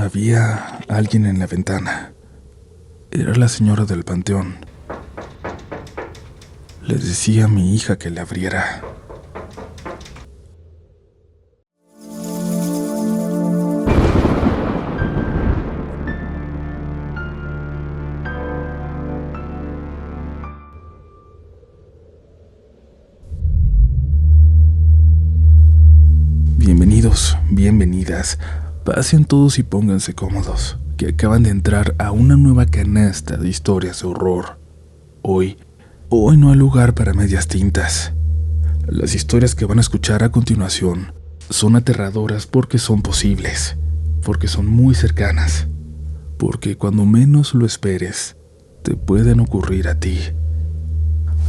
Había alguien en la ventana. Era la señora del panteón. Le decía a mi hija que le abriera. Bienvenidos, bienvenidas. Pasen todos y pónganse cómodos, que acaban de entrar a una nueva canasta de historias de horror. Hoy no hay lugar para medias tintas. Las historias que van a escuchar a continuación son aterradoras porque son posibles, porque son muy cercanas, porque cuando menos lo esperes, te pueden ocurrir a ti.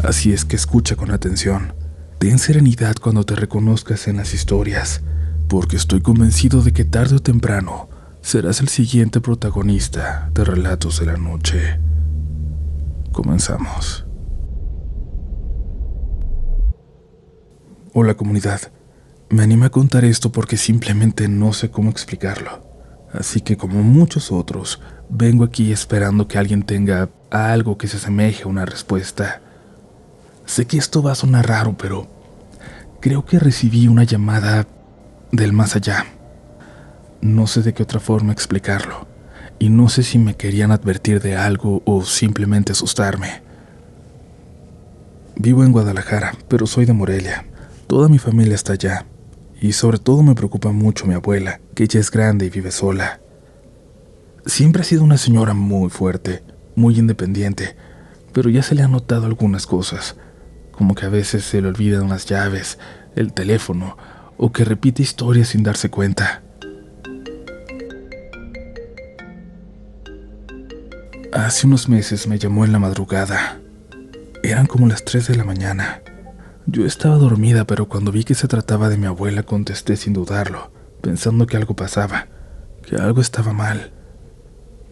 Así es que escucha con atención. Ten serenidad cuando te reconozcas en las historias, porque estoy convencido de que tarde o temprano serás el siguiente protagonista de Relatos de la Noche. Comenzamos. Hola comunidad, me animé a contar esto porque simplemente no sé cómo explicarlo. Así que como muchos otros, vengo aquí esperando que alguien tenga algo que se asemeje a una respuesta. Sé que esto va a sonar raro, pero creo que recibí una llamada del más allá. No sé de qué otra forma explicarlo, y no sé si me querían advertir de algo o simplemente asustarme. Vivo en Guadalajara, pero soy de Morelia. Toda mi familia está allá, y sobre todo me preocupa mucho mi abuela, que ya es grande y vive sola. Siempre ha sido una señora muy fuerte, muy independiente, pero ya se le han notado algunas cosas, como que a veces se le olvidan las llaves, el teléfono, o que repite historias sin darse cuenta. Hace unos meses me llamó en la madrugada. Eran como las 3 de la mañana. Yo estaba dormida, pero cuando vi que se trataba de mi abuela contesté sin dudarlo, pensando que algo pasaba, que algo estaba mal.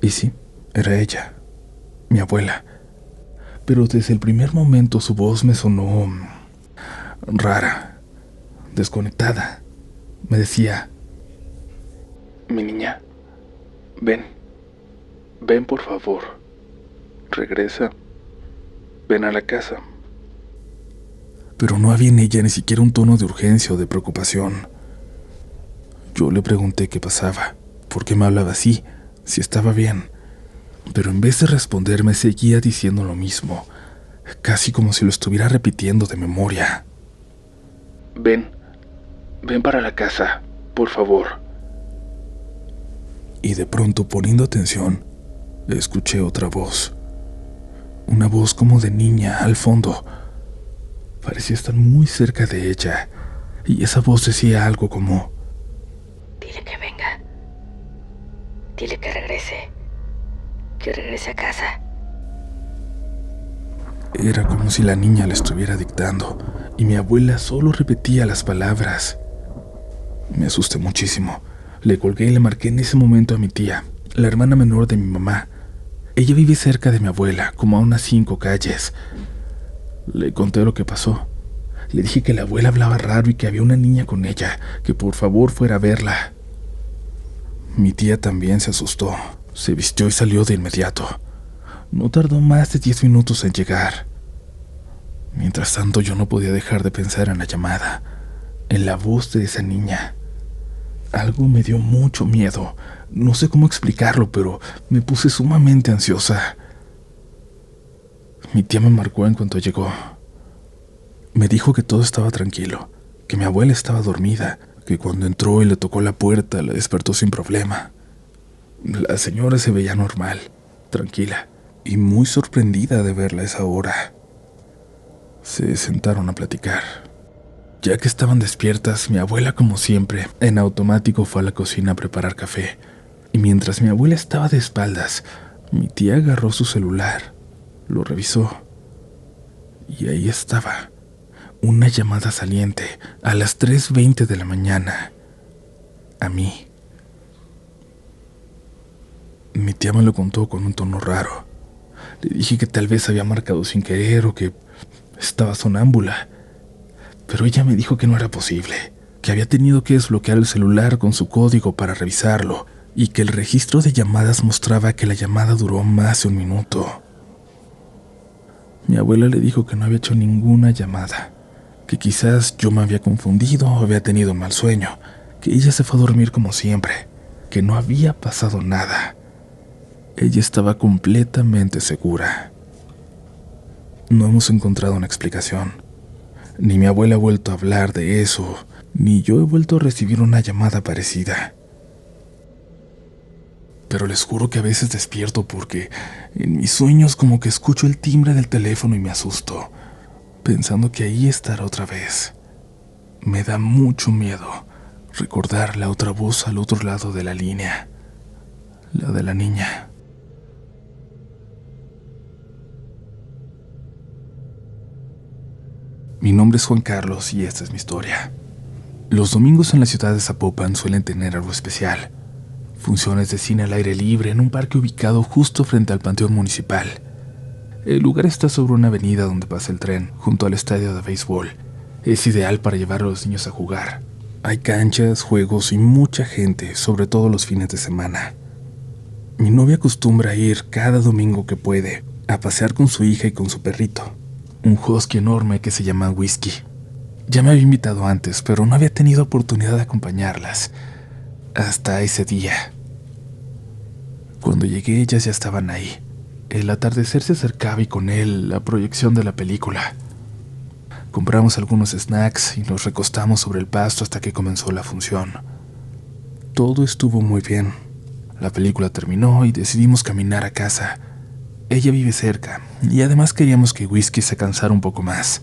Y sí, era ella, mi abuela. Pero desde el primer momento su voz me sonó rara, desconectada. Me decía: mi niña, ven por favor, regresa, ven a la casa. Pero no había en ella ni siquiera un tono de urgencia o de preocupación. Yo le pregunté qué pasaba, por qué me hablaba así, si estaba bien, pero en vez de responderme seguía diciendo lo mismo, casi como si lo estuviera repitiendo de memoria. Ven para la casa, por favor. Y de pronto, poniendo atención, escuché otra voz. Una voz como de niña al fondo. Parecía estar muy cerca de ella, y esa voz decía algo como: dile que venga, dile que regrese a casa. Era como si la niña le estuviera dictando, y mi abuela solo repetía las palabras. Me asusté muchísimo. Le colgué y le marqué en ese momento a mi tía, la hermana menor de mi mamá. Ella vive cerca de mi abuela, como a unas 5 calles. Le conté lo que pasó. Le dije que la abuela hablaba raro y que había una niña con ella, que por favor fuera a verla. Mi tía también se asustó. Se vistió y salió de inmediato. No tardó más de 10 minutos en llegar. Mientras tanto, yo no podía dejar de pensar en la llamada, en la voz de esa niña. Algo me dio mucho miedo. No sé cómo explicarlo, pero me puse sumamente ansiosa. Mi tía me marcó en cuanto llegó. Me dijo que todo estaba tranquilo, que mi abuela estaba dormida, que cuando entró y le tocó la puerta la despertó sin problema. La señora se veía normal, tranquila y muy sorprendida de verla a esa hora. Se sentaron a platicar. Ya que estaban despiertas, mi abuela, como siempre, en automático fue a la cocina a preparar café. Y mientras mi abuela estaba de espaldas, mi tía agarró su celular, lo revisó. Y ahí estaba, una llamada saliente a las 3:20 de la mañana. A mí. Mi tía me lo contó con un tono raro. Le dije que tal vez había marcado sin querer o que estaba sonámbula. Pero ella me dijo que no era posible, que había tenido que desbloquear el celular con su código para revisarlo, y que el registro de llamadas mostraba que la llamada duró más de 1 minuto. Mi abuela le dijo que no había hecho ninguna llamada, que quizás yo me había confundido o había tenido mal sueño, que ella se fue a dormir como siempre, que no había pasado nada. Ella estaba completamente segura. No hemos encontrado una explicación. Ni mi abuela ha vuelto a hablar de eso, ni yo he vuelto a recibir una llamada parecida. Pero les juro que a veces despierto porque en mis sueños como que escucho el timbre del teléfono y me asusto, pensando que ahí estará otra vez. Me da mucho miedo recordar la otra voz al otro lado de la línea, la de la niña. Mi nombre es Juan Carlos y esta es mi historia. Los domingos en la ciudad de Zapopan suelen tener algo especial. Funciones de cine al aire libre en un parque ubicado justo frente al Panteón Municipal. El lugar está sobre una avenida donde pasa el tren, junto al estadio de béisbol. Es ideal para llevar a los niños a jugar. Hay canchas, juegos y mucha gente, sobre todo los fines de semana. Mi novia acostumbra ir cada domingo que puede, a pasear con su hija y con su perrito, un husky enorme que se llama Whisky. Ya me había invitado antes, pero no había tenido oportunidad de acompañarlas hasta ese día. Cuando llegué, ellas ya estaban ahí. El atardecer se acercaba y con él la proyección de la película. Compramos algunos snacks y nos recostamos sobre el pasto hasta que comenzó la función. Todo estuvo muy bien. La película terminó y decidimos caminar a casa. Ella vive cerca y además queríamos que Whisky se cansara un poco más.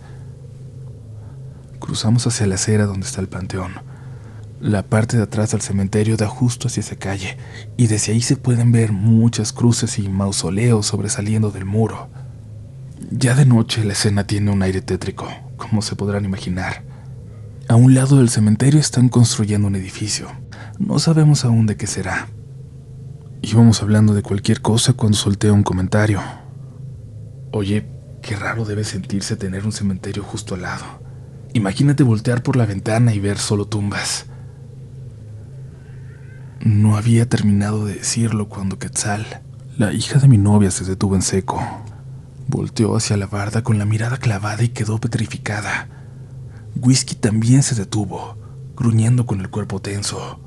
Cruzamos hacia la acera donde está el panteón. La parte de atrás del cementerio da justo hacia esa calle y desde ahí se pueden ver muchas cruces y mausoleos sobresaliendo del muro. Ya de noche la escena tiene un aire tétrico, como se podrán imaginar. A un lado del cementerio están construyendo un edificio. No sabemos aún de qué será. Íbamos hablando de cualquier cosa cuando solté un comentario. Oye, qué raro debe sentirse tener un cementerio justo al lado. Imagínate voltear por la ventana y ver solo tumbas. No había terminado de decirlo cuando Quetzal, la hija de mi novia, se detuvo en seco. Volteó hacia la barda con la mirada clavada y quedó petrificada. Whisky también se detuvo, gruñendo con el cuerpo tenso.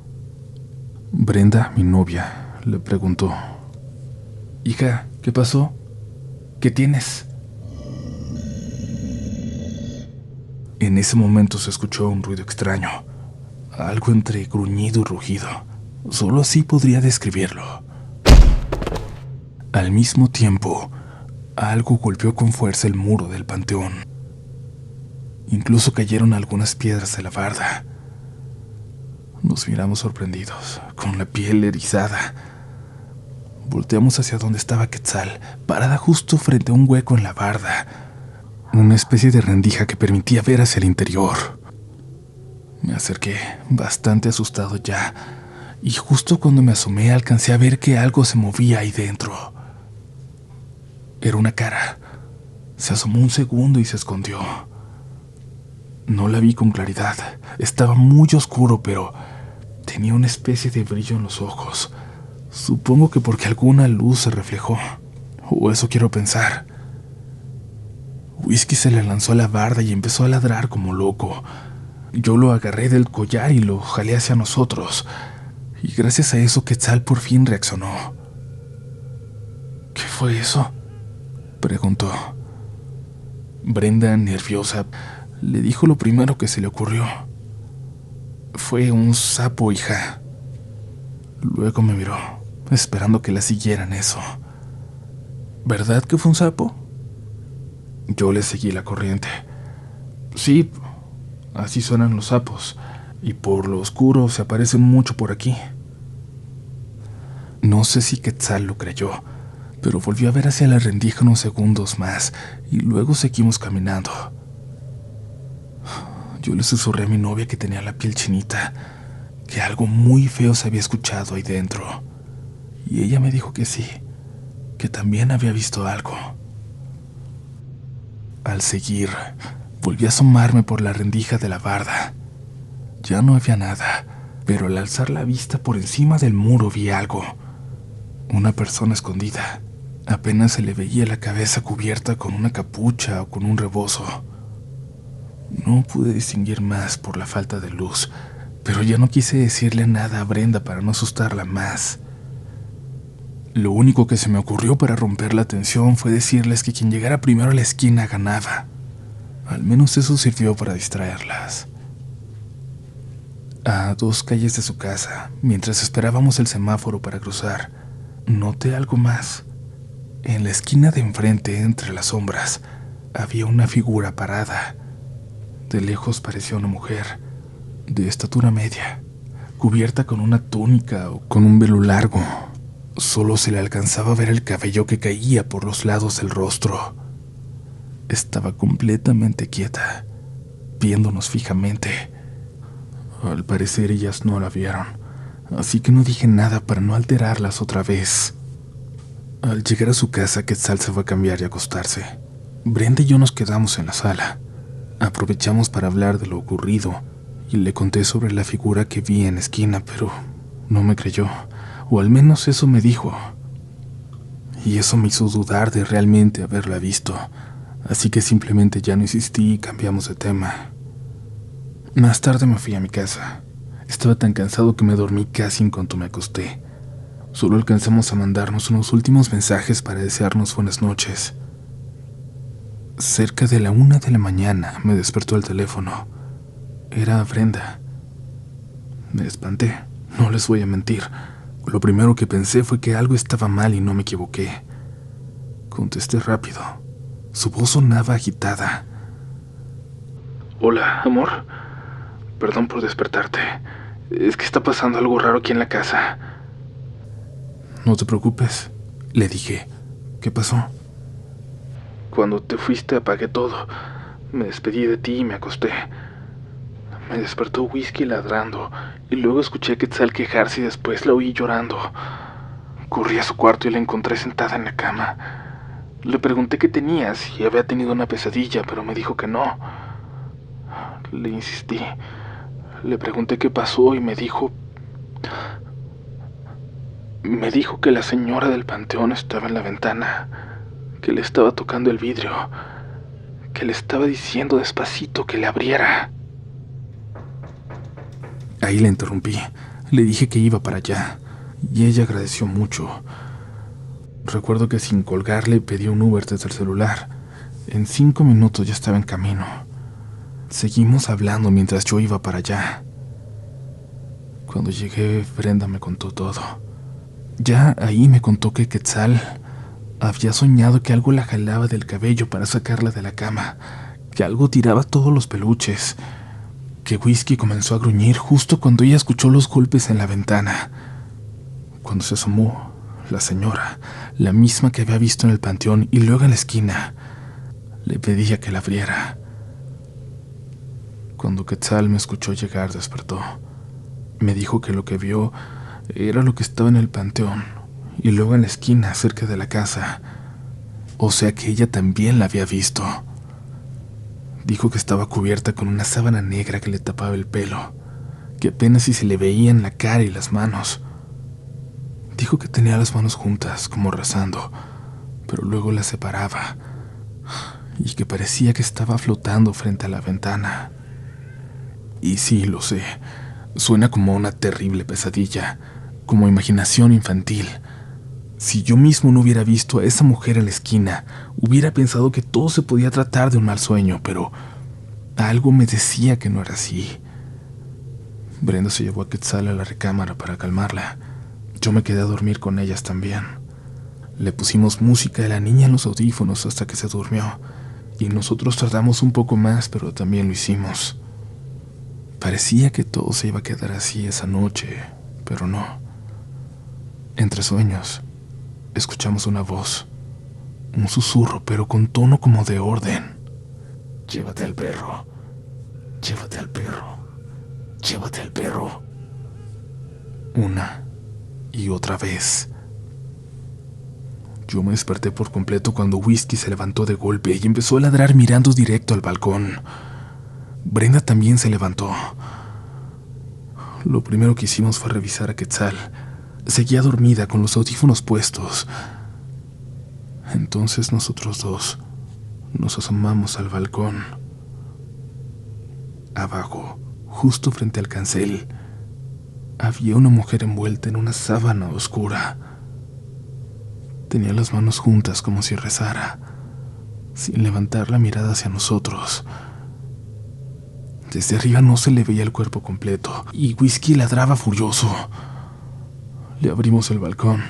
Brenda, mi novia, le preguntó: «Hija, ¿qué pasó? ¿Qué tienes?». En ese momento se escuchó un ruido extraño, algo entre gruñido y rugido. Solo así podría describirlo. Al mismo tiempo, algo golpeó con fuerza el muro del panteón. Incluso cayeron algunas piedras de la barda. Nos miramos sorprendidos, con la piel erizada. Volteamos hacia donde estaba Quetzal, parada justo frente a un hueco en la barda, una especie de rendija que permitía ver hacia el interior. Me acerqué, bastante asustado ya, y justo cuando me asomé alcancé a ver que algo se movía ahí dentro. Era una cara. Se asomó un segundo y se escondió. No la vi con claridad. Estaba muy oscuro, pero tenía una especie de brillo en los ojos. Supongo que porque alguna luz se reflejó, o eso quiero pensar. Whisky se le lanzó a la barda y empezó a ladrar como loco. Yo lo agarré del collar y lo jalé hacia nosotros, y gracias a eso Quetzal por fin reaccionó. «¿Qué fue eso?», preguntó. Brenda, nerviosa, le dijo lo primero que se le ocurrió. «Fue un sapo, hija». Luego me miró, esperando que la siguiera en eso. «¿Verdad que fue un sapo?». Yo le seguí la corriente. «Sí, así suenan los sapos, y por lo oscuro se aparecen mucho por aquí». No sé si Quetzal lo creyó, pero volvió a ver hacia la rendija unos segundos más, y luego seguimos caminando. Yo le susurré a mi novia que tenía la piel chinita, que algo muy feo se había escuchado ahí dentro, y ella me dijo que sí, que también había visto algo. Al seguir, volví a asomarme por la rendija de la barda. Ya no había nada, pero al alzar la vista por encima del muro vi algo. Una persona escondida. Apenas se le veía la cabeza cubierta con una capucha o con un rebozo. No pude distinguir más por la falta de luz, pero ya no quise decirle nada a Brenda para no asustarla más. Lo único que se me ocurrió para romper la tensión fue decirles que quien llegara primero a la esquina ganaba. Al menos eso sirvió para distraerlas. A 2 calles de su casa, mientras esperábamos el semáforo para cruzar, noté algo más. En la esquina de enfrente, entre las sombras, había una figura parada. De lejos parecía una mujer, de estatura media, cubierta con una túnica o con un velo largo. Solo se le alcanzaba a ver el cabello que caía por los lados del rostro. Estaba completamente quieta, viéndonos fijamente. Al parecer ellas no la vieron, así que no dije nada para no alterarlas otra vez. Al llegar a su casa, Quetzal se fue a cambiar y acostarse. Brenda y yo nos quedamos en la sala. Aprovechamos para hablar de lo ocurrido y le conté sobre la figura que vi en la esquina, pero no me creyó, o al menos eso me dijo. Y eso me hizo dudar de realmente haberla visto, así que simplemente ya no insistí y cambiamos de tema. Más tarde me fui a mi casa. Estaba tan cansado que me dormí casi en cuanto me acosté. Solo alcanzamos a mandarnos unos últimos mensajes para desearnos buenas noches. Cerca de la 1 de la mañana me despertó el teléfono. Era Brenda. Me espanté, no les voy a mentir. Lo primero que pensé fue que algo estaba mal y no me equivoqué. Contesté rápido. Su voz sonaba agitada. Hola, amor. Perdón por despertarte. Es que está pasando algo raro aquí en la casa. No te preocupes, le dije. ¿Qué pasó? Cuando te fuiste apagué todo. Me despedí de ti y me acosté. Me despertó Whisky ladrando y luego escuché a Quetzal quejarse y después la oí llorando. Corrí a su cuarto y la encontré sentada en la cama. Le pregunté qué tenía, si había tenido una pesadilla, pero me dijo que no. Le insistí. Le pregunté qué pasó y me dijo que la señora del panteón estaba en la ventana, que le estaba tocando el vidrio, que le estaba diciendo despacito que le abriera. Ahí la interrumpí. Le dije que iba para allá, y ella agradeció mucho. Recuerdo que sin colgarle pedí un Uber desde el celular. En 5 minutos ya estaba en camino. Seguimos hablando mientras yo iba para allá. Cuando llegué, Brenda me contó todo. Ya ahí me contó que Quetzal había soñado que algo la jalaba del cabello para sacarla de la cama, que algo tiraba todos los peluches, que Whisky comenzó a gruñir justo cuando ella escuchó los golpes en la ventana. Cuando se asomó, la señora, la misma que había visto en el panteón y luego en la esquina, le pedía que la abriera. Cuando Quetzal me escuchó llegar, despertó. Me dijo que lo que vio era lo que estaba en el panteón y luego en la esquina cerca de la casa. O sea que ella también la había visto. Dijo que estaba cubierta con una sábana negra que le tapaba el pelo, que apenas si se le veían la cara y las manos. Dijo que tenía las manos juntas, como rezando, pero luego las separaba, y que parecía que estaba flotando frente a la ventana. Y sí, lo sé, suena como una terrible pesadilla, como imaginación infantil. Si yo mismo no hubiera visto a esa mujer en la esquina, hubiera pensado que todo se podía tratar de un mal sueño, pero algo me decía que no era así. Brenda se llevó a Quetzal a la recámara para calmarla. Yo me quedé a dormir con ellas también. Le pusimos música de la niña en los audífonos hasta que se durmió, y nosotros tardamos un poco más, pero también lo hicimos. Parecía que todo se iba a quedar así esa noche, pero no. Entre sueños, escuchamos una voz, un susurro, pero con tono como de orden. Llévate al perro, llévate al perro, llévate al perro. Una y otra vez. Yo me desperté por completo cuando Whisky se levantó de golpe y empezó a ladrar mirando directo al balcón. Brenda también se levantó. Lo primero que hicimos fue revisar a Quetzal. Seguía dormida con los audífonos puestos. Entonces nosotros dos nos asomamos al balcón. Abajo, justo frente al cancel, había una mujer envuelta en una sábana oscura. Tenía las manos juntas como si rezara, sin levantar la mirada hacia nosotros. Desde arriba no se le veía el cuerpo completo, y Whisky ladraba furioso. Le abrimos el balcón.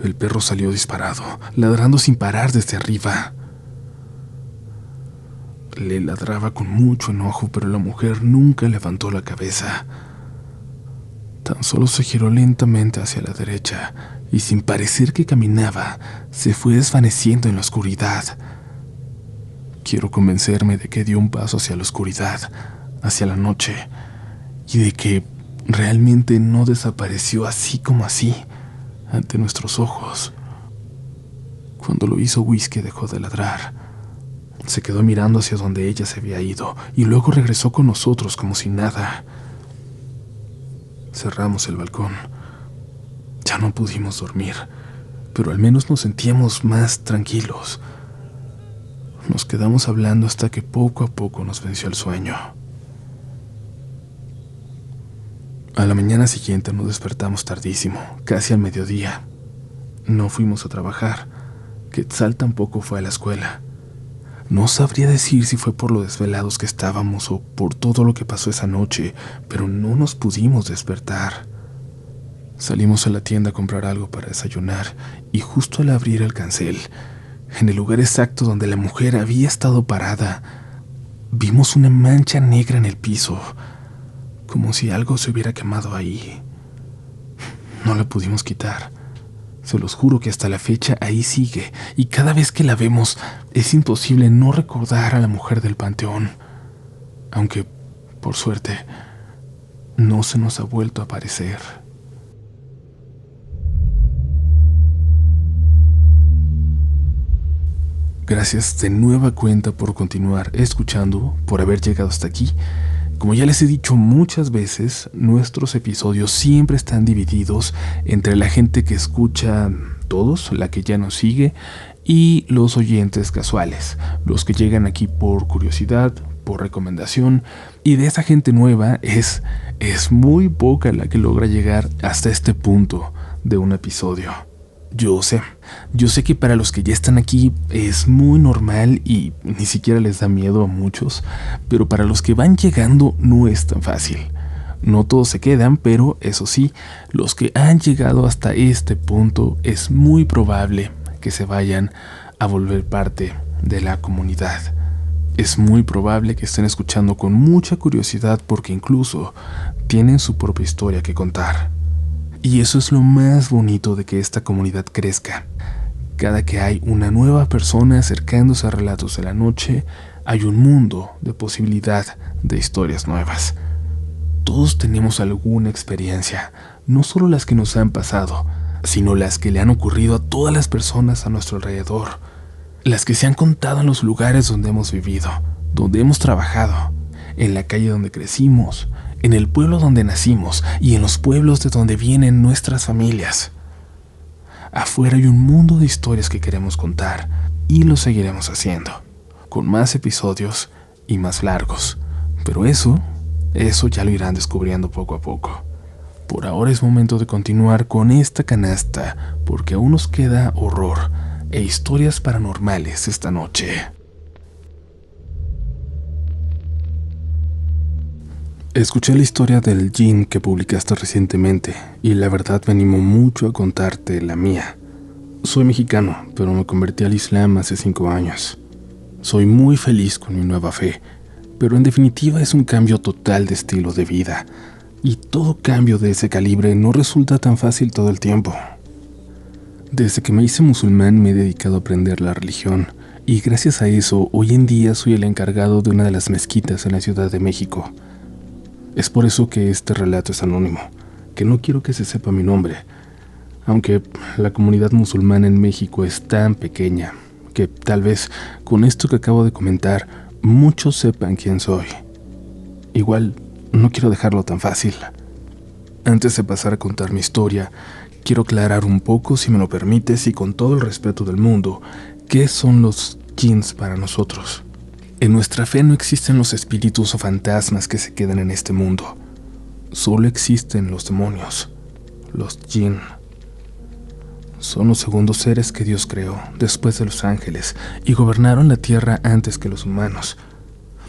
El perro salió disparado, ladrando sin parar desde arriba. Le ladraba con mucho enojo, pero la mujer nunca levantó la cabeza. Tan solo se giró lentamente hacia la derecha y, sin parecer que caminaba, se fue desvaneciendo en la oscuridad. Quiero convencerme de que dio un paso hacia la oscuridad, hacia la noche, y de que realmente no desapareció así como así, ante nuestros ojos. Cuando lo hizo, Whisky dejó de ladrar. Se quedó mirando hacia donde ella se había ido y luego regresó con nosotros como si nada. Cerramos el balcón. Ya no pudimos dormir, pero al menos nos sentíamos más tranquilos. Nos quedamos hablando hasta que poco a poco nos venció el sueño. A la mañana siguiente nos despertamos tardísimo, casi al mediodía. No fuimos a trabajar. Quetzal tampoco fue a la escuela. No sabría decir si fue por lo desvelados que estábamos o por todo lo que pasó esa noche, pero no nos pudimos despertar. Salimos a la tienda a comprar algo para desayunar y justo al abrir el cancel, en el lugar exacto donde la mujer había estado parada, vimos una mancha negra en el piso, como si algo se hubiera quemado ahí. No la pudimos quitar. Se los juro que hasta la fecha ahí sigue, y cada vez que la vemos es imposible no recordar a la mujer del panteón, aunque, por suerte, no se nos ha vuelto a aparecer. Gracias de nueva cuenta por continuar escuchando, por haber llegado hasta aquí. Como ya les he dicho muchas veces, nuestros episodios siempre están divididos entre la gente que escucha todos, la que ya nos sigue, y los oyentes casuales, los que llegan aquí por curiosidad, por recomendación, y de esa gente nueva es muy poca la que logra llegar hasta este punto de un episodio. Yo sé que para los que ya están aquí es muy normal y ni siquiera les da miedo a muchos, pero para los que van llegando no es tan fácil. No todos se quedan, pero eso sí, los que han llegado hasta este punto es muy probable que se vayan a volver parte de la comunidad. Es muy probable que estén escuchando con mucha curiosidad porque incluso tienen su propia historia que contar. Y eso es lo más bonito de que esta comunidad crezca. Cada que hay una nueva persona acercándose a Relatos de la Noche, hay un mundo de posibilidad de historias nuevas. Todos tenemos alguna experiencia, no solo las que nos han pasado, sino las que le han ocurrido a todas las personas a nuestro alrededor, las que se han contado en los lugares donde hemos vivido, donde hemos trabajado, en la calle donde crecimos, en el pueblo donde nacimos y en los pueblos de donde vienen nuestras familias. Afuera hay un mundo de historias que queremos contar y lo seguiremos haciendo, con más episodios y más largos. Pero eso ya lo irán descubriendo poco a poco. Por ahora es momento de continuar con esta canasta, porque aún nos queda horror e historias paranormales esta noche. Escuché la historia del Jinn que publicaste recientemente y la verdad me animó mucho a contarte la mía. Soy mexicano, pero me convertí al Islam hace 5 años. Soy muy feliz con mi nueva fe, pero en definitiva es un cambio total de estilo de vida, y todo cambio de ese calibre no resulta tan fácil todo el tiempo. Desde que me hice musulmán me he dedicado a aprender la religión, y gracias a eso hoy en día soy el encargado de una de las mezquitas en la Ciudad de México. Es por eso que este relato es anónimo, que no quiero que se sepa mi nombre, aunque la comunidad musulmana en México es tan pequeña que tal vez con esto que acabo de comentar muchos sepan quién soy. Igual no quiero dejarlo tan fácil, Antes de pasar a contar mi historia, quiero aclarar un poco, si me lo permites y con todo el respeto del mundo, qué son los jinns para nosotros. En nuestra fe no existen los espíritus o fantasmas que se quedan en este mundo. Solo existen los demonios, los jinn. Son los segundos seres que Dios creó después de los ángeles y gobernaron la tierra antes que los humanos.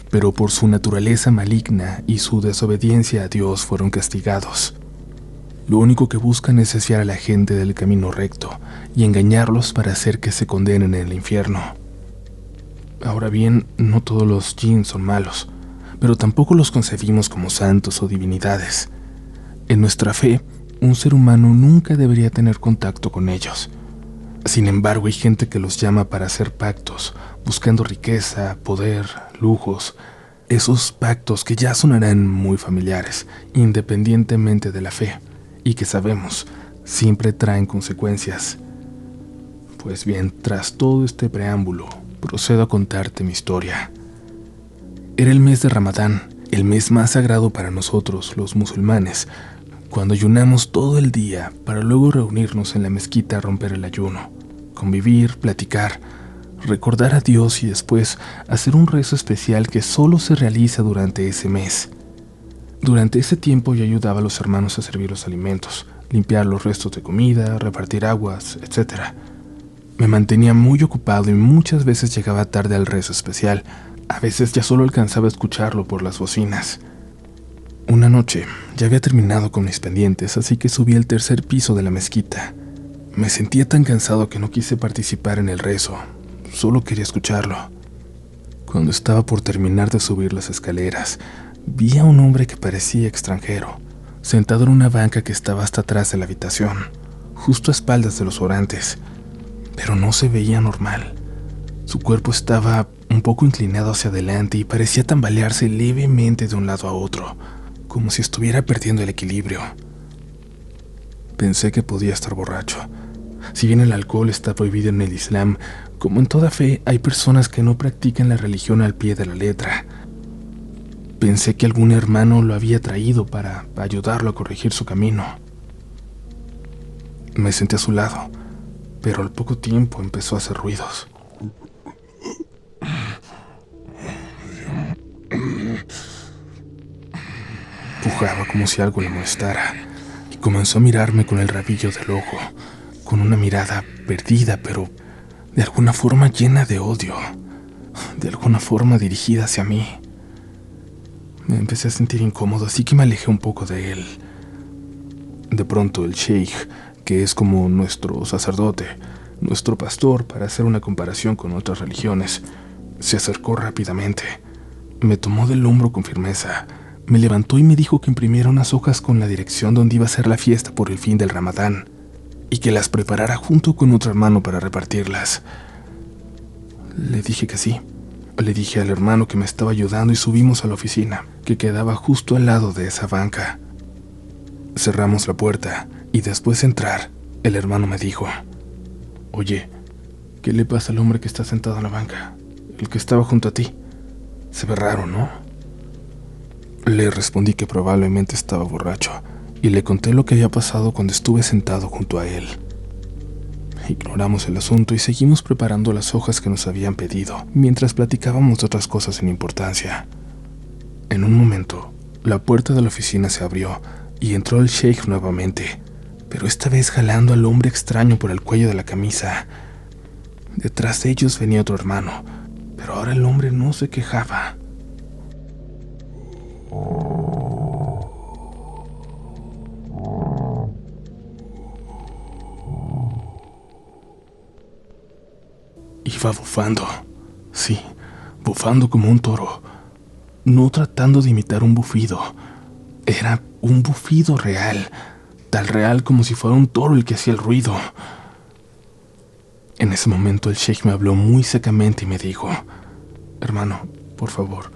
Pero por su naturaleza maligna y su desobediencia a Dios fueron castigados. Lo único que buscan es desviar a la gente del camino recto y engañarlos para hacer que se condenen en el infierno. Ahora bien, no todos los jinn son malos, pero tampoco los concebimos como santos o divinidades. En nuestra fe, un ser humano nunca debería tener contacto con ellos. Sin embargo, hay gente que los llama para hacer pactos, buscando riqueza, poder, lujos. Esos pactos que ya sonarán muy familiares, independientemente de la fe, y que sabemos, siempre traen consecuencias. Pues bien, tras todo este preámbulo, procedo a contarte mi historia. Era el mes de Ramadán, el mes más sagrado para nosotros, los musulmanes, cuando ayunamos todo el día para luego reunirnos en la mezquita a romper el ayuno, convivir, platicar, recordar a Dios y después hacer un rezo especial que solo se realiza durante ese mes. Durante ese tiempo yo ayudaba a los hermanos a servir los alimentos, limpiar los restos de comida, repartir aguas, etc. Me mantenía muy ocupado y muchas veces llegaba tarde al rezo especial. A veces ya solo alcanzaba a escucharlo por las bocinas. Una noche ya había terminado con mis pendientes, así que subí al tercer piso de la mezquita. Me sentía tan cansado que no quise participar en el rezo, solo quería escucharlo. Cuando estaba por terminar de subir las escaleras, vi a un hombre que parecía extranjero, sentado en una banca que estaba hasta atrás de la habitación, justo a espaldas de los orantes, pero no se veía normal. Su cuerpo estaba un poco inclinado hacia adelante y parecía tambalearse levemente de un lado a otro, como si estuviera perdiendo el equilibrio. Pensé que podía estar borracho. Si bien el alcohol está prohibido en el Islam, como en toda fe, hay personas que no practican la religión al pie de la letra. Pensé que algún hermano lo había traído para ayudarlo a corregir su camino. Me senté a su lado, pero al poco tiempo empezó a hacer ruidos. Pujaba como si algo le molestara y comenzó a mirarme con el rabillo del ojo, con una mirada perdida, pero de alguna forma llena de odio, de alguna forma dirigida hacia mí. Me empecé a sentir incómodo, así que me alejé un poco de él. De pronto el sheikh, que es como nuestro sacerdote, nuestro pastor para hacer una comparación con otras religiones, se acercó rápidamente. Me tomó del hombro con firmeza, me levantó y me dijo que imprimiera unas hojas con la dirección donde iba a ser la fiesta por el fin del Ramadán y que las preparara junto con otro hermano para repartirlas. Le dije que sí. Le dije al hermano que me estaba ayudando y subimos a la oficina, que quedaba justo al lado de esa banca. Cerramos la puerta y después de entrar, el hermano me dijo: «Oye, ¿qué le pasa al hombre que está sentado en la banca? El que estaba junto a ti. Se ve raro, ¿no?». Le respondí que probablemente estaba borracho y le conté lo que había pasado cuando estuve sentado junto a él. Ignoramos el asunto y seguimos preparando las hojas que nos habían pedido, mientras platicábamos de otras cosas sin importancia. En un momento, la puerta de la oficina se abrió y entró el sheikh nuevamente, pero esta vez jalando al hombre extraño por el cuello de la camisa. Detrás de ellos venía otro hermano, pero ahora el hombre no se quejaba. Iba bufando, sí, bufando como un toro, no tratando de imitar un bufido. Era un bufido real, tan real como si fuera un toro el que hacía el ruido. En ese momento el sheikh me habló muy secamente y me dijo: «Hermano, por favor,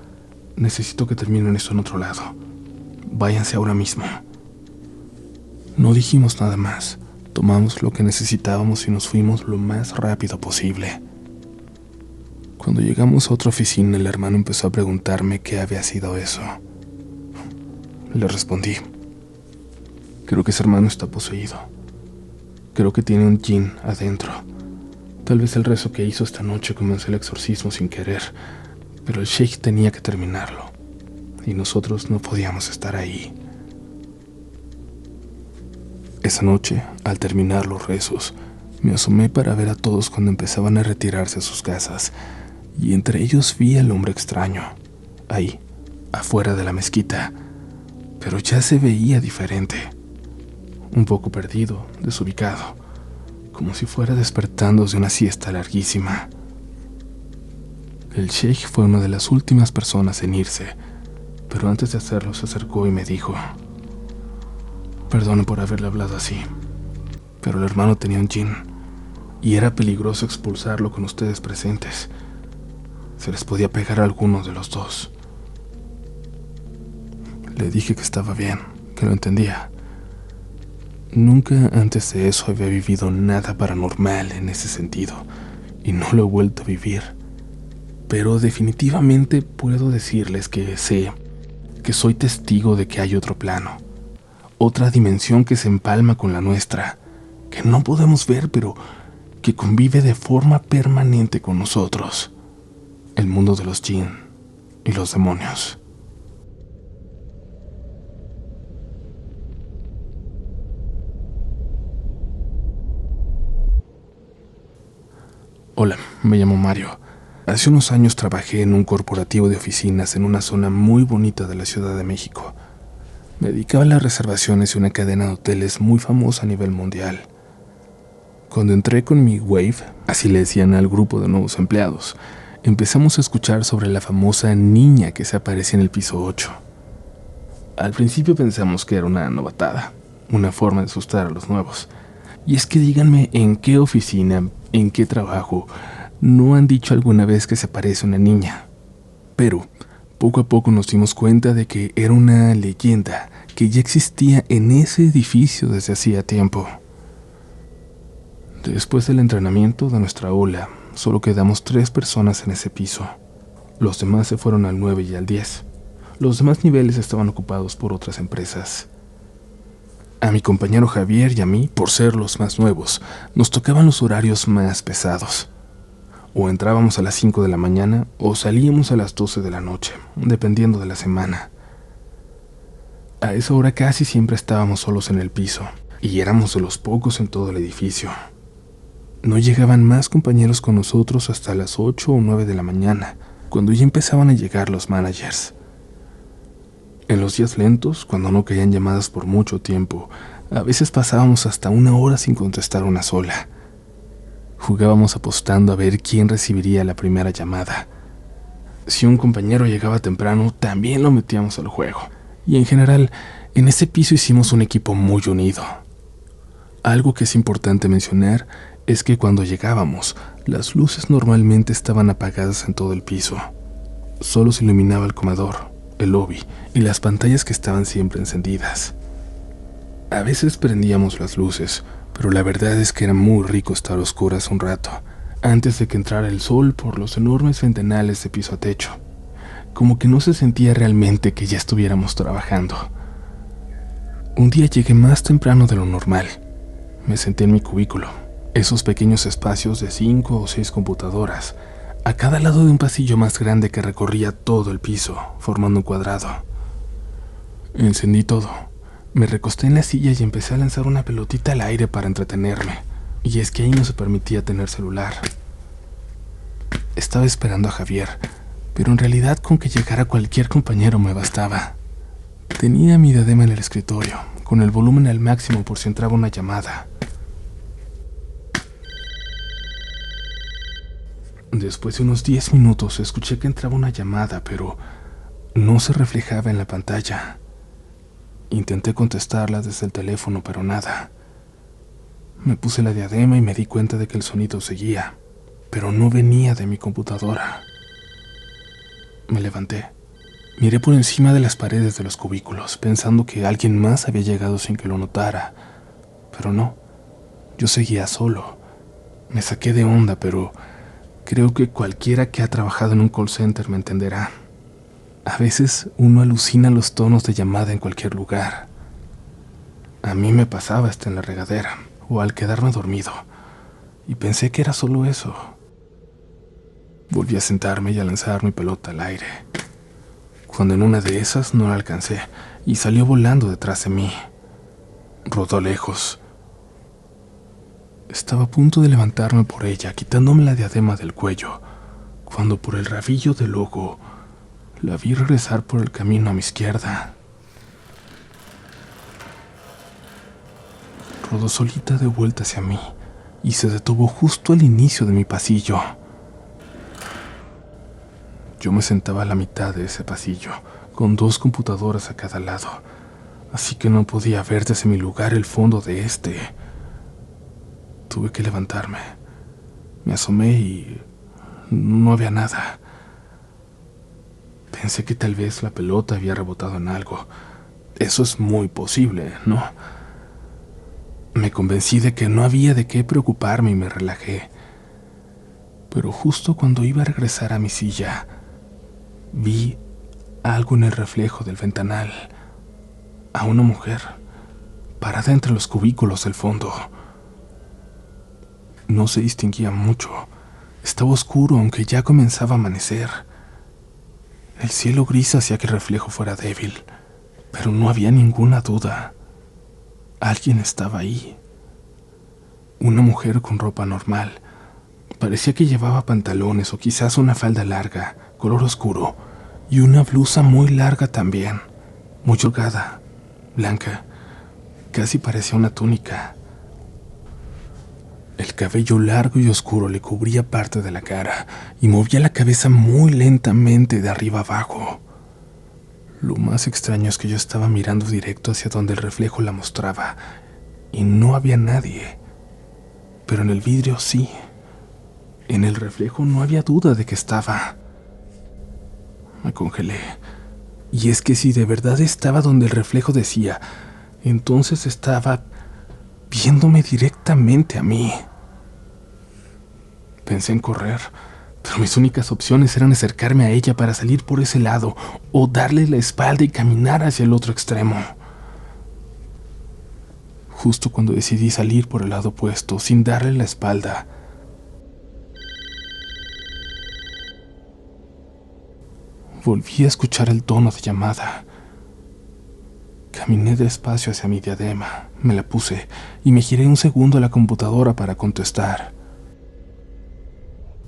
necesito que terminen esto en otro lado. Váyanse ahora mismo». No dijimos nada más, tomamos lo que necesitábamos y nos fuimos lo más rápido posible. Cuando llegamos a otra oficina, el hermano empezó a preguntarme qué había sido eso. Le respondí: Creo que ese hermano está poseído. Creo que tiene un jinn adentro. Tal vez el rezo que hizo esta noche comenzó el exorcismo sin querer, pero el sheikh tenía que terminarlo, y nosotros no podíamos estar ahí. Esa noche, al terminar los rezos, me asomé para ver a todos cuando empezaban a retirarse a sus casas, y entre ellos vi al hombre extraño, ahí, afuera de la mezquita, pero ya se veía diferente, un poco perdido, desubicado, como si fuera despertando de una siesta larguísima. El sheikh fue una de las últimas personas en irse, pero antes de hacerlo se acercó y me dijo: «Perdone por haberle hablado así, pero el hermano tenía un jinn, y era peligroso expulsarlo con ustedes presentes. Se les podía pegar a alguno de los dos». Le dije que estaba bien, que lo entendía. Nunca antes de eso había vivido nada paranormal en ese sentido, y no lo he vuelto a vivir. Pero definitivamente puedo decirles que sé que soy testigo de que hay otro plano, otra dimensión que se empalma con la nuestra, que no podemos ver, pero que convive de forma permanente con nosotros. El mundo de los jinn y los demonios. Hola, me llamo Mario. Hace unos años trabajé en un corporativo de oficinas en una zona muy bonita de la Ciudad de México. Me dedicaba a las reservaciones de una cadena de hoteles muy famosa a nivel mundial. Cuando entré con mi Wave, así le decían al grupo de nuevos empleados, empezamos a escuchar sobre la famosa niña que se aparecía en el piso 8. Al principio pensamos que era una novatada, una forma de asustar a los nuevos. Y es que díganme en qué oficina, en qué trabajo, no han dicho alguna vez que se aparece una niña. Pero poco a poco nos dimos cuenta de que era una leyenda que ya existía en ese edificio desde hacía tiempo. Después del entrenamiento de nuestra ola, solo quedamos 3 personas en ese piso. Los demás se fueron al 9 y al 10. Los demás niveles estaban ocupados por otras empresas. A mi compañero Javier y a mí, por ser los más nuevos, nos tocaban los horarios más pesados. O entrábamos a las 5 de la mañana o salíamos a las 12 de la noche, dependiendo de la semana. A esa hora casi siempre estábamos solos en el piso, y éramos de los pocos en todo el edificio. No llegaban más compañeros con nosotros hasta las 8 o 9 de la mañana, cuando ya empezaban a llegar los managers. En los días lentos, cuando no caían llamadas por mucho tiempo, a veces pasábamos hasta 1 hora sin contestar una sola. Jugábamos apostando a ver quién recibiría la primera llamada. Si un compañero llegaba temprano, también lo metíamos al juego. Y en general, en ese piso hicimos un equipo muy unido. Algo que es importante mencionar es que cuando llegábamos, las luces normalmente estaban apagadas en todo el piso. Solo se iluminaba el comedor, el lobby y las pantallas que estaban siempre encendidas. A veces prendíamos las luces, pero la verdad es que era muy rico estar a oscuras un rato, antes de que entrara el sol por los enormes ventanales de piso a techo. Como que no se sentía realmente que ya estuviéramos trabajando. Un día llegué más temprano de lo normal. Me senté en mi cubículo, esos pequeños espacios de 5 o 6 computadoras, a cada lado de un pasillo más grande que recorría todo el piso, formando un cuadrado. Encendí todo. Me recosté en la silla y empecé a lanzar una pelotita al aire para entretenerme. Y es que ahí no se permitía tener celular. Estaba esperando a Javier, pero en realidad con que llegara cualquier compañero me bastaba. Tenía mi diadema en el escritorio, con el volumen al máximo por si entraba una llamada. Después de unos 10 minutos escuché que entraba una llamada, pero no se reflejaba en la pantalla. Intenté contestarla desde el teléfono, pero nada. Me puse la diadema y me di cuenta de que el sonido seguía, pero no venía de mi computadora. Me levanté. Miré por encima de las paredes de los cubículos, pensando que alguien más había llegado sin que lo notara. Pero no, yo seguía solo. Me saqué de onda, pero creo que cualquiera que ha trabajado en un call center me entenderá. A veces uno alucina los tonos de llamada en cualquier lugar. A mí me pasaba hasta en la regadera o al quedarme dormido, y pensé que era solo eso. Volví a sentarme y a lanzar mi pelota al aire, cuando en una de esas no la alcancé y salió volando detrás de mí. Rodó lejos. Estaba a punto de levantarme por ella, quitándome la diadema del cuello, cuando por el rabillo del ojo la vi regresar por el camino a mi izquierda. Rodó solita de vuelta hacia mí y se detuvo justo al inicio de mi pasillo. Yo me sentaba a la mitad de ese pasillo, con 2 computadoras a cada lado, así que no podía ver desde mi lugar el fondo de este. Tuve que levantarme. Me asomé y no había nada. Pensé que tal vez la pelota había rebotado en algo. Eso es muy posible, ¿no? Me convencí de que no había de qué preocuparme y me relajé. Pero justo cuando iba a regresar a mi silla, vi algo en el reflejo del ventanal. A una mujer, parada entre los cubículos del fondo. No se distinguía mucho. Estaba oscuro, aunque ya comenzaba a amanecer. El cielo gris hacía que el reflejo fuera débil, pero no había ninguna duda. Alguien estaba ahí. Una mujer con ropa normal. Parecía que llevaba pantalones o quizás una falda larga, color oscuro, y una blusa muy larga también, muy holgada, blanca. Casi parecía una túnica. El cabello largo y oscuro le cubría parte de la cara y movía la cabeza muy lentamente de arriba abajo. Lo más extraño es que yo estaba mirando directo hacia donde el reflejo la mostraba y no había nadie. Pero en el vidrio sí. En el reflejo no había duda de que estaba. Me congelé. Y es que si de verdad estaba donde el reflejo decía, entonces estaba viéndome directamente a mí. Pensé en correr, pero mis únicas opciones eran acercarme a ella para salir por ese lado o darle la espalda y caminar hacia el otro extremo. Justo cuando decidí salir por el lado opuesto, sin darle la espalda, volví a escuchar el tono de llamada. Caminé despacio hacia mi diadema, me la puse y me giré un segundo a la computadora para contestar.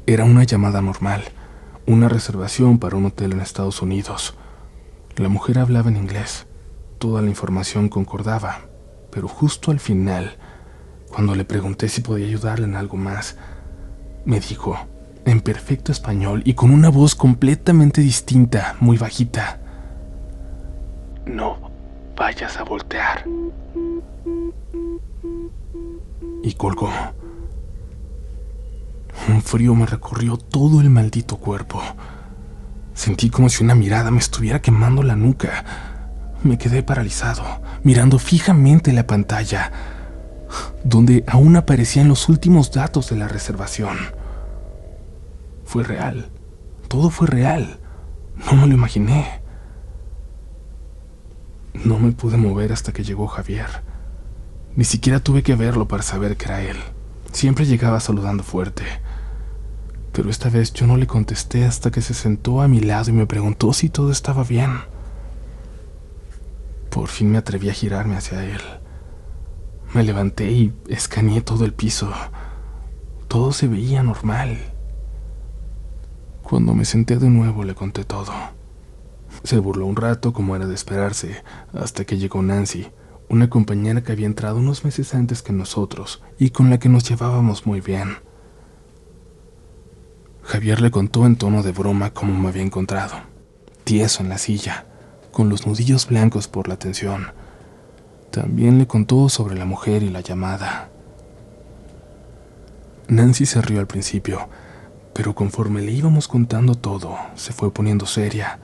Era una llamada normal, una reservación para un hotel en Estados Unidos. La mujer hablaba en inglés, toda la información concordaba, pero justo al final, cuando le pregunté si podía ayudarle en algo más, me dijo, en perfecto español y con una voz completamente distinta, muy bajita: "No vayas a voltear". Y colgó. Un frío me recorrió todo el maldito cuerpo. Sentí como si una mirada me estuviera quemando la nuca. Me quedé paralizado, mirando fijamente la pantalla, donde aún aparecían los últimos datos de la reservación. Fue real. Todo fue real. No me lo imaginé. No me pude mover hasta que llegó Javier. Ni siquiera tuve que verlo para saber que era él. Siempre llegaba saludando fuerte. Pero esta vez yo no le contesté hasta que se sentó a mi lado y me preguntó si todo estaba bien. Por fin me atreví a girarme hacia él. Me levanté y escaneé todo el piso. Todo se veía normal. Cuando me senté de nuevo le conté todo. Se burló un rato, como era de esperarse, hasta que llegó Nancy, una compañera que había entrado unos meses antes que nosotros y con la que nos llevábamos muy bien. Javier le contó en tono de broma cómo me había encontrado, tieso en la silla, con los nudillos blancos por la tensión. También le contó sobre la mujer y la llamada. Nancy se rió al principio, pero conforme le íbamos contando todo, se fue poniendo seria,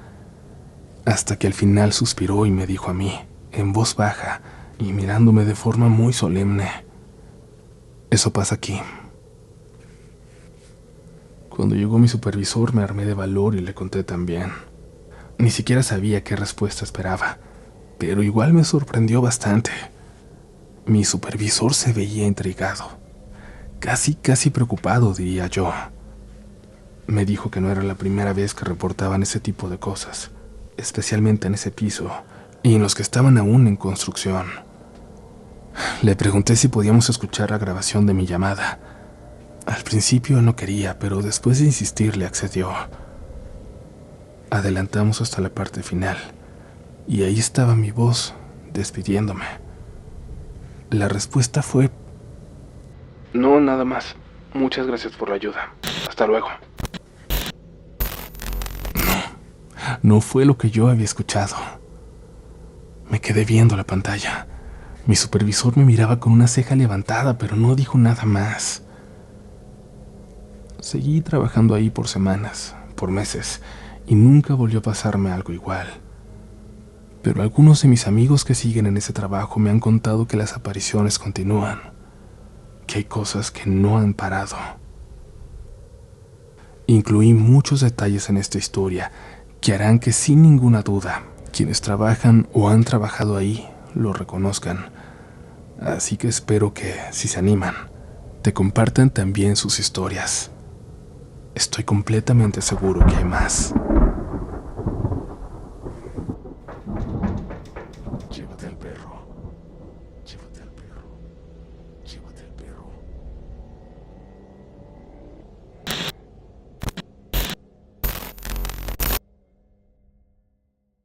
hasta que al final suspiró y me dijo a mí, en voz baja y mirándome de forma muy solemne: "Eso pasa aquí". Cuando llegó mi supervisor me armé de valor y le conté también. Ni siquiera sabía qué respuesta esperaba, pero igual me sorprendió bastante. Mi supervisor se veía intrigado, casi preocupado, diría yo. Me dijo que no era la primera vez que reportaban ese tipo de cosas, especialmente en ese piso y en los que estaban aún en construcción. Le pregunté si podíamos escuchar la grabación de mi llamada. Al principio él no quería, pero después de insistirle accedió. Adelantamos hasta la parte final, y ahí estaba mi voz despidiéndome. La respuesta fue: no, nada más. Muchas gracias por la ayuda. Hasta luego. No fue lo que yo había escuchado. Me quedé viendo la pantalla. Mi supervisor me miraba con una ceja levantada, pero no dijo nada más. Seguí trabajando ahí por semanas, por meses, y nunca volvió a pasarme algo igual. Pero algunos de mis amigos que siguen en ese trabajo me han contado que las apariciones continúan, que hay cosas que no han parado. Incluí muchos detalles en esta historia que harán que sin ninguna duda quienes trabajan o han trabajado ahí lo reconozcan. Así que espero que, si se animan, te compartan también sus historias. Estoy completamente seguro que hay más.